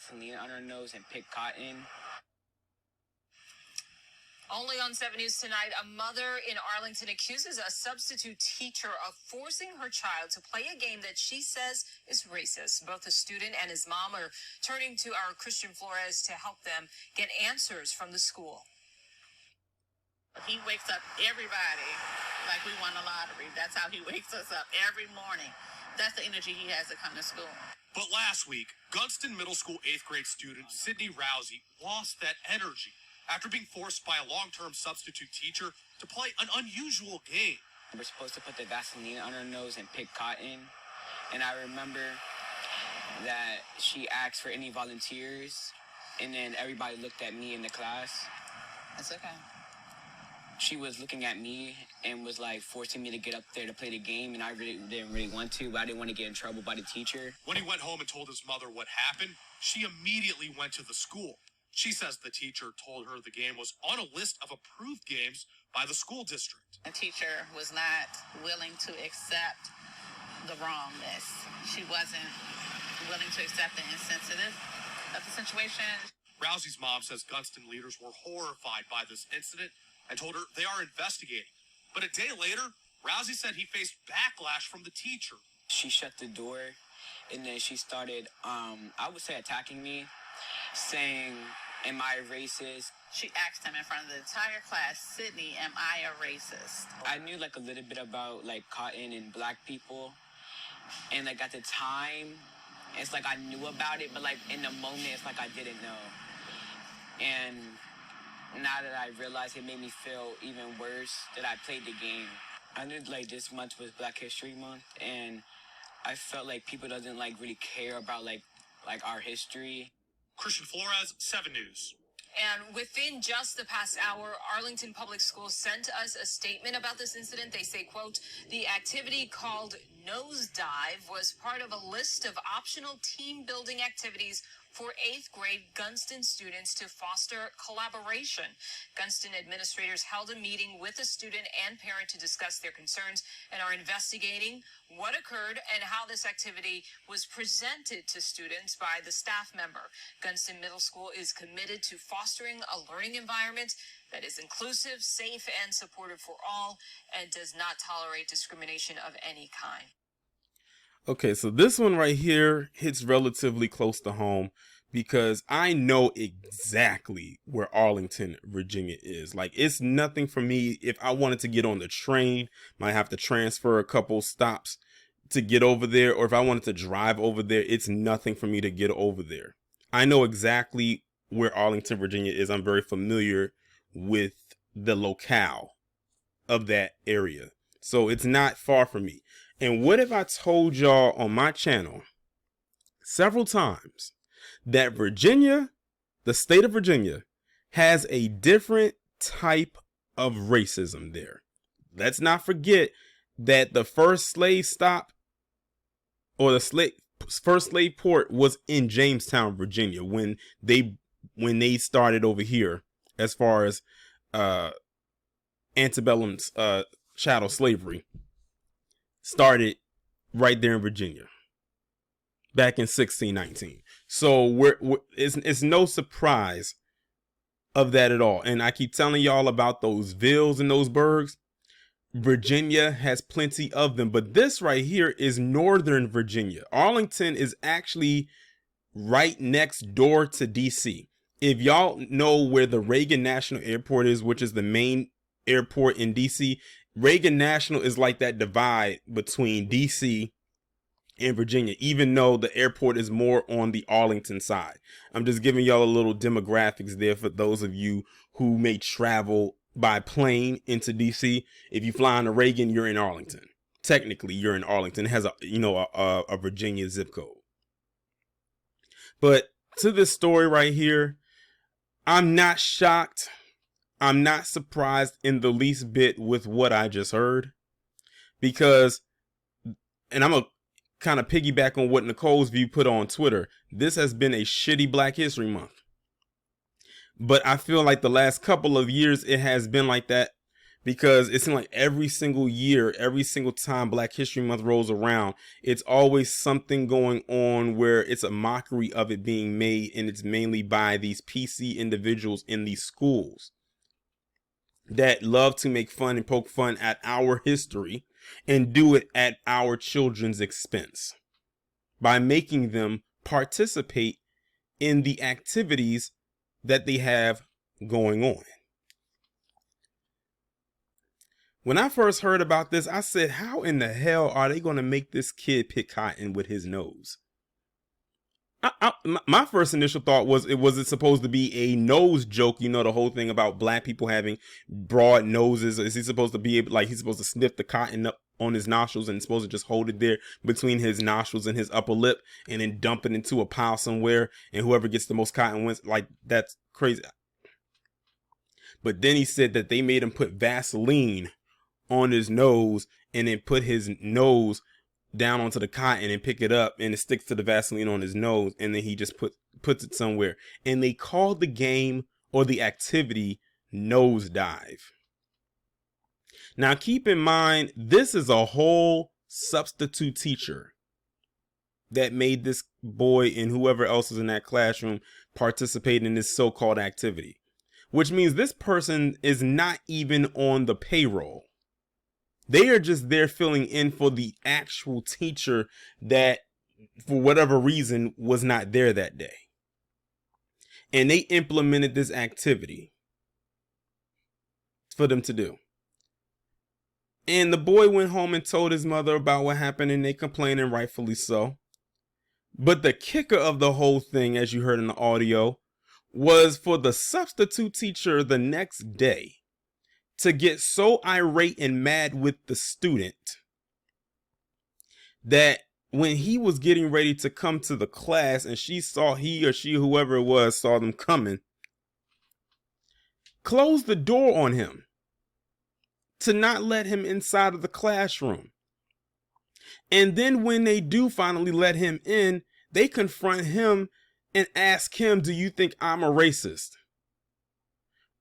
Vaseline on her nose and pick cotton. Only on 7 News tonight, a mother in Arlington accuses a substitute teacher of forcing her child to play a game that she says is racist. Both the student and his mom are turning to our Christian Flores to help them get answers from the school. He wakes up everybody like we won a lottery. That's how he wakes us up every morning. That's the energy he has to come to school. But last week, Gunston Middle School 8th grade student Sidney Rousey lost that energy after being forced by a long-term substitute teacher to play an unusual game. We're supposed to put the Vaseline on her nose and pick cotton. And I remember that she asked for any volunteers, and then everybody looked at me in the class. That's okay. She was looking at me and was like forcing me to get up there to play the game, and I didn't really want to, but I didn't want to get in trouble by the teacher. When he went home and told his mother what happened, she immediately went to the school. She says the teacher told her the game was on a list of approved games by the school district. The teacher was not willing to accept the wrongness. She wasn't willing to accept the insensitive of the situation. Rousey's mom says Gunston leaders were horrified by this incident and told her they are investigating. But a day later, Rousey said he faced backlash from the teacher. She shut the door, and then she started, I would say, attacking me, saying, "Am I a racist?" She asked him in front of the entire class, "Sidney, am I a racist?" I knew like a little bit about like cotton and black people, and like at the time, it's like I knew about it, but like in the moment, it's like I didn't know. And now that I realize, it made me feel even worse that I played the game. I knew like this month was Black History Month, and I felt like people doesn't like really care about like our history. Christian Flores, 7 News. And within just the past hour, Arlington Public Schools sent us a statement about this incident. They say, quote, "The activity called Nosedive was part of a list of optional team building activities for 8th grade Gunston students to foster collaboration." Gunston administrators held a meeting with a student and parent to discuss their concerns and are investigating what occurred and how this activity was presented to students by the staff member. Gunston Middle School is committed to fostering a learning environment that is inclusive, safe, and supportive for all, and does not tolerate discrimination of any kind. Okay, so this one right here hits relatively close to home because I know exactly where Arlington, Virginia is. Like, it's nothing for me. If I wanted to get on the train, might have to transfer a couple stops to get over there. Or if I wanted to drive over there, it's nothing for me to get over there. I know exactly where Arlington, Virginia is. I'm very familiar with the locale of that area. So it's not far from me. And what if I told y'all on my channel several times that Virginia, the state of Virginia, has a different type of racism there? Let's not forget that the first slave stop, or the first slave port, was in Jamestown, Virginia, when they started over here as far as antebellum chattel slavery. Started right there in Virginia back in 1619. So it's no surprise of that at all. And I keep telling y'all about those villes and those burgs. Virginia has plenty of them, but this right here is Northern Virginia. Arlington is actually right next door to DC. If y'all know where the Reagan National Airport is, which is the main airport in DC, Reagan National is like that divide between DC and Virginia, even though the airport is more on the Arlington side. I'm just giving y'all a little demographics there for those of you who may travel by plane into DC. If you fly into Reagan, you're in Arlington. Technically, you're in Arlington. It has a Virginia zip code. But to this story right here, I'm not shocked. I'm not surprised in the least bit with what I just heard, because, and I'm going to kind of piggyback on what Nicole's View put on Twitter. This has been a shitty Black History Month, but I feel like the last couple of years it has been like that because it seems like every single year, every single time Black History Month rolls around, it's always something going on where it's a mockery of it being made, and it's mainly by these PC individuals in these schools that love to make fun and poke fun at our history and do it at our children's expense by making them participate in the activities that they have going on. When I first heard about this, I said, how in the hell are they going to make this kid pick cotton with his nose? My first initial thought was it supposed to be a nose joke? You know, the whole thing about Black people having broad noses. Is he supposed to be able, like, he's supposed to sniff the cotton up on his nostrils and supposed to just hold it there between his nostrils and his upper lip and then dump it into a pile somewhere, and whoever gets the most cotton wins? Like, that's crazy. But then he said that they made him put Vaseline on his nose and then put his nose down onto the cotton and pick it up, and it sticks to the Vaseline on his nose, and then he just puts it somewhere. And they called the game or the activity nosedive. Now keep in mind, this is a whole substitute teacher that made this boy and whoever else is in that classroom participate in this so-called activity, which means this person is not even on the payroll. They are just there filling in for the actual teacher that, for whatever reason, was not there that day. And they implemented this activity for them to do. And the boy went home and told his mother about what happened, and they complained, and rightfully so. But the kicker of the whole thing, as you heard in the audio, was for the substitute teacher the next day to get so irate and mad with the student that when he was getting ready to come to the class and he or she, whoever it was, saw them coming, closed the door on him to not let him inside of the classroom. And then when they do finally let him in, they confront him and ask him, "Do you think I'm a racist?"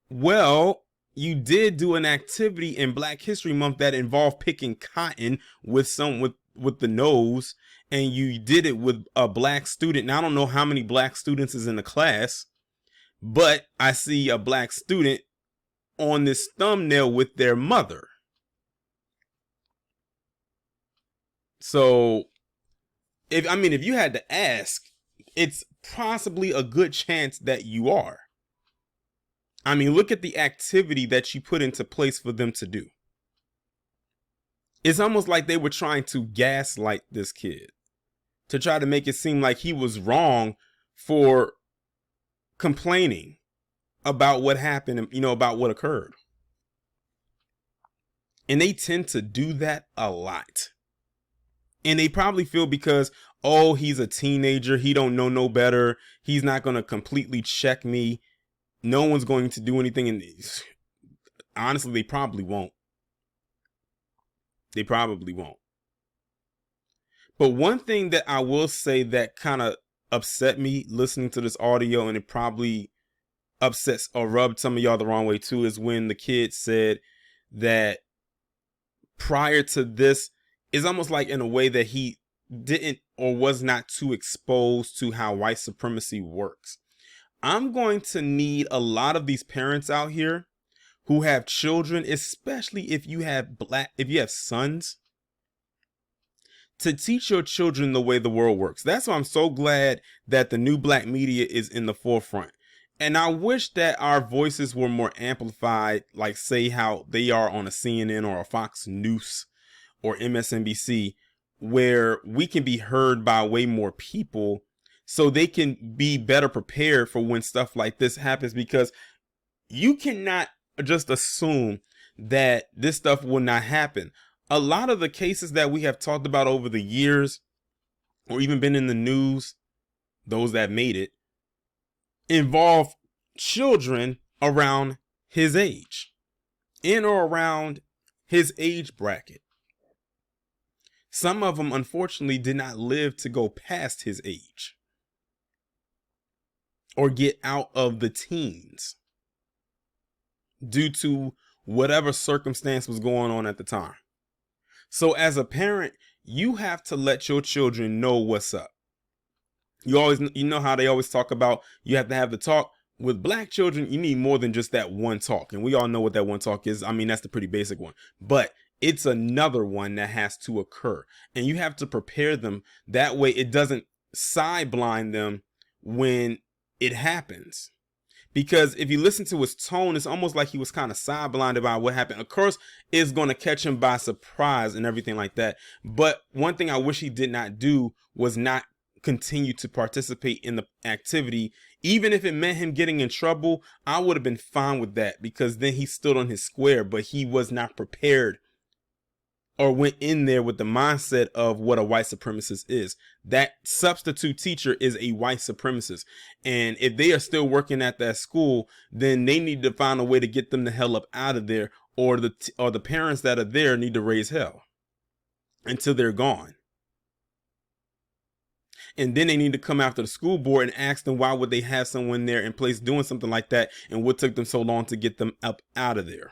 Well, you did do an activity in Black History Month that involved picking cotton with the nose, and you did it with a Black student. Now, I don't know how many Black students is in the class, but I see a Black student on this thumbnail with their mother. So, if you had to ask, it's possibly a good chance that you are. I mean, look at the activity that you put into place for them to do. It's almost like they were trying to gaslight this kid to try to make it seem like he was wrong for complaining about what happened, about what occurred. And they tend to do that a lot. And they probably feel because, oh, he's a teenager, he don't know no better, he's not going to completely check me, no one's going to do anything. And honestly, they probably won't. They probably won't. But one thing that I will say that kind of upset me listening to this audio, and it probably upsets or rubbed some of y'all the wrong way too, is when the kid said that prior to this, it's almost like in a way that he didn't or was not too exposed to how white supremacy works. I'm going to need a lot of these parents out here who have children, especially if you have sons, to teach your children the way the world works. That's why I'm so glad that the new Black media is in the forefront. And I wish that our voices were more amplified, like say how they are on a CNN or a Fox News or MSNBC, where we can be heard by way more people so they can be better prepared for when stuff like this happens, because you cannot just assume that this stuff will not happen. A lot of the cases that we have talked about over the years, or even been in the news, those that made it, involve children around his age, in or around his age bracket. Some of them, unfortunately, did not live to go past his age or get out of the teens due to whatever circumstance was going on at the time. So as a parent, you have to let your children know what's up. You know how they always talk about you have to have the talk. With black children, you need more than just that one talk. And we all know what that one talk is. I mean, that's the pretty basic one. But it's another one that has to occur. And you have to prepare them. That way it doesn't sideblind them when it happens. Because if you listen to his tone, it's almost like he was kind of sideblinded by what happened. Of course, it's going to catch him by surprise and everything like that. But one thing I wish he did not do was not continue to participate in the activity. Even if it meant him getting in trouble, I would have been fine with that, because then he stood on his square. But he was not prepared or went in there with the mindset of what a white supremacist is. That substitute teacher is a white supremacist. And if they are still working at that school, then they need to find a way to get them the hell up out of there, or the parents that are there need to raise hell until they're gone. And then they need to come after the school board and ask them why would they have someone there in place doing something like that, and what took them so long to get them up out of there.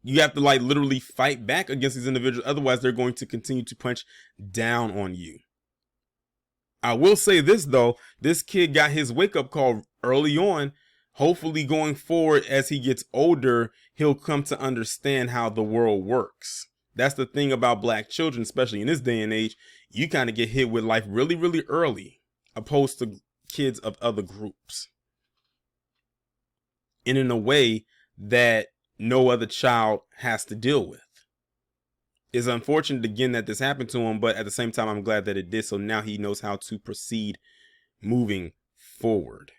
You have to like literally fight back against these individuals. Otherwise, they're going to continue to punch down on you. I will say this, though. This kid got his wake up call early on. Hopefully going forward, as he gets older, he'll come to understand how the world works. That's the thing about black children, especially in this day and age. You kind of get hit with life really, really early, opposed to kids of other groups. And in a way that no other child has to deal with. It's unfortunate again that this happened to him, but at the same time, I'm glad that it did. So now he knows how to proceed moving forward.